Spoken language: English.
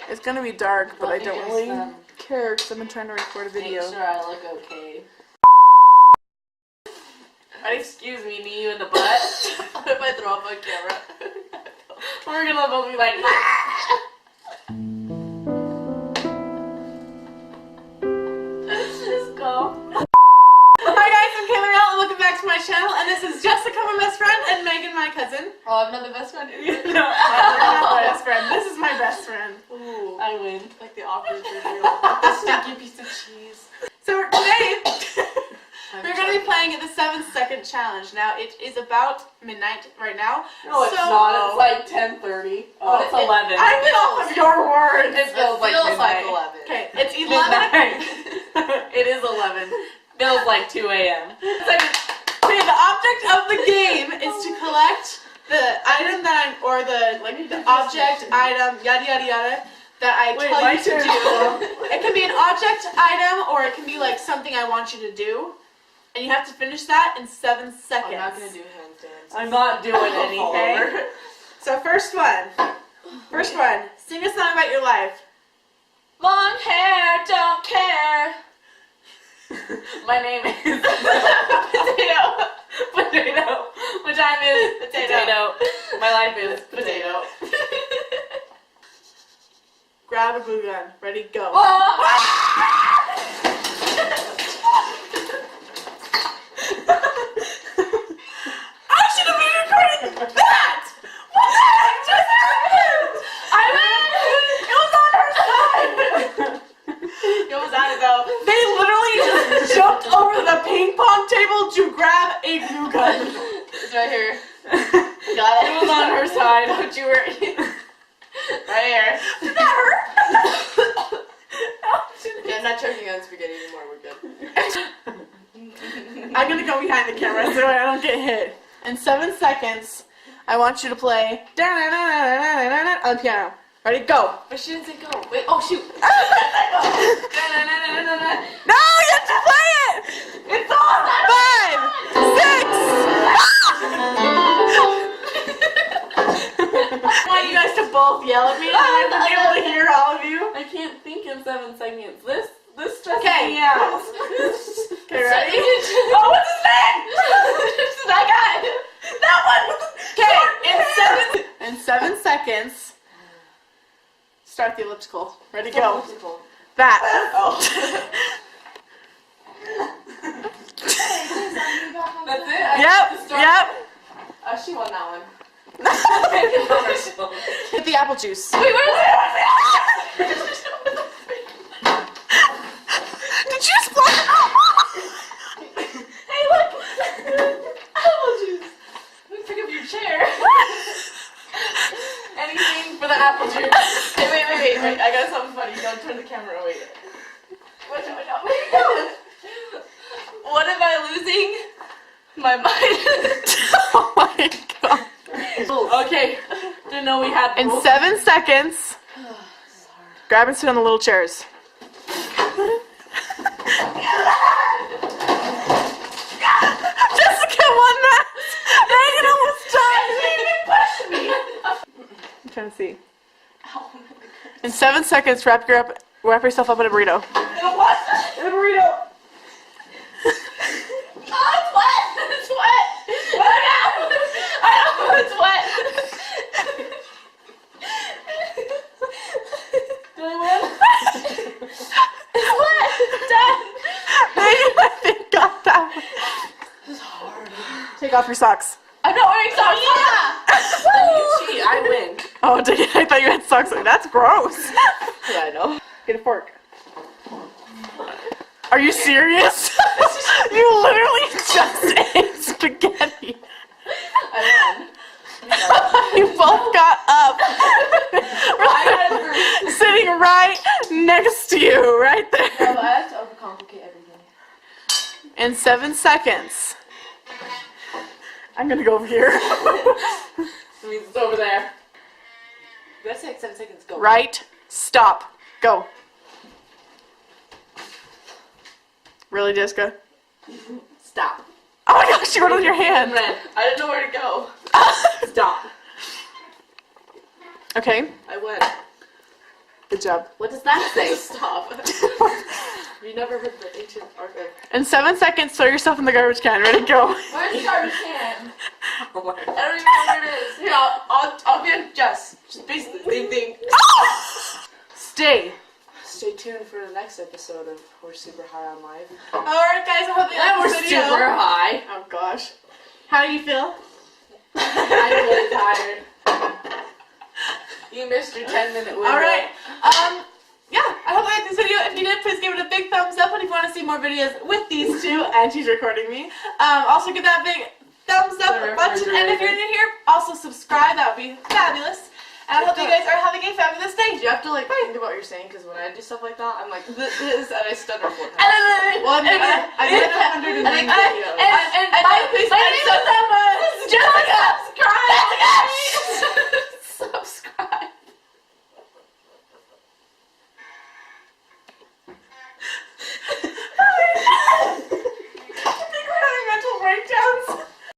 It's gonna be dark, but I don't really them. care because I've been trying to record a video. Make sure I look okay. Excuse me, knee you in the butt. What if I throw up on camera? We're gonna both be like, Just go. Hi guys, I'm Kayla Real and welcome back to my channel, and this is Jessica, my best friend, and Megan, my cousin. Oh, I'm not the best friend. No, I'm not my best friend. This is my best friend. Ooh, I win. Like the awkward reveal. The stinky piece of cheese. So today, we're going to be playing the 7-second challenge. Now, it is about midnight right now. No, it's not. It's like 10:30. Oh, it's 11. I get off of your words. It feels like 11. Okay, it's 11. It is 11. Feels like 2 a.m. Okay, the object of the game is to collect the item that the object, item, yada yada yada, that I tell you to do. It can be an object, item, or it can be like something I want you to do. And you have to finish that in 7 seconds. I'm not gonna do handstands. I'm not doing anything. Okay. So first one. Sing a song about your life. Long hair, don't care. My name is Potato. My time is potato. My life is potato. Grab a glue gun. Ready, go. I should have been recording that! What the heck just happened? It was on her side! It was on it though. They literally just jumped over the ping pong table to grab a glue gun. It's right here. Got it. It was on her side, but you were right here. Did that hurt? Yeah, I'm not choking on spaghetti anymore. We're good. I'm gonna go behind the camera so I don't get hit. In 7 seconds, I want you to play on the piano. Ready, go. But she didn't say go. Wait, oh shoot. No, you have to play it! It's on! 5, 6. I want you guys to both yell at me. I want to be able to hear all of you. I can't think in 7 seconds. This stresses Okay. me out. Okay, ready? Oh, what's his name? That guy. That one. Okay, in 7 seconds, start the elliptical. Ready, go. That. Oh. That's it? Yep. Oh, she won that one. Get the apple juice. Wait, where's it? Did you just blow it up? Hey, look! Apple juice! Let me pick up your chair. Anything for the apple juice. Hey, wait. I got something funny. Don't turn the camera away. Watch out. What am I losing? My mind. Oh my god. Okay. Didn't know we had In rules. 7 seconds, grab and sit on the little chairs. Jessica won that! Megan almost died! Push me! I'm trying to see. Ow. In 7 seconds, wrap yourself up in a burrito. What? In a burrito! Oh, it's wet! It's wet! I know it's wet! Did I win? It's wet! Done! Megan, I think got that one. This is hard. Take off your socks. I'm not wearing socks! Yeah! You cheat, I win. Oh, I thought you had socks on. That's gross. Yeah, I know. Get a fork. Are you serious? You literally just ate spaghetti. I won. You both got up. We're sitting right next to you, right there. No, I have to overcomplicate everything. In 7 seconds. I'm gonna go over here. It means it's over there. You gotta take 7 seconds, go. Right, stop, go. Really, Jessica? Stop. Oh my gosh, you wrote it with your hand. Red. I didn't know where to go. Stop. Okay. I win. Good job. What does that say? Stop. You never heard the ancient archive. In 7 seconds, throw yourself in the garbage can. Ready, go. Where's the garbage can? I don't even know where it is. Here, I'll get Jess. Just basically the same thing. Stay. Stay tuned for the next episode of We're Super High on Life. Alright, guys, I hope you liked We're this video. super high. Oh, gosh. How do you feel? I'm really tired. You missed your 10-minute window. Alright. Yeah, I hope you liked this video. If you did, please give it a big thumbs up. And if you want to see more videos with these two, and she's recording me, also give that big thumbs up button. And if you're new here, also subscribe. That would be fabulous. And I hope you guys are having a fabulous day. You have to like think about what you're saying, because when I do stuff like that, I'm like this and I stutter 4 times. Well, I did 109 videos. And my name is Jessica. Subscribe.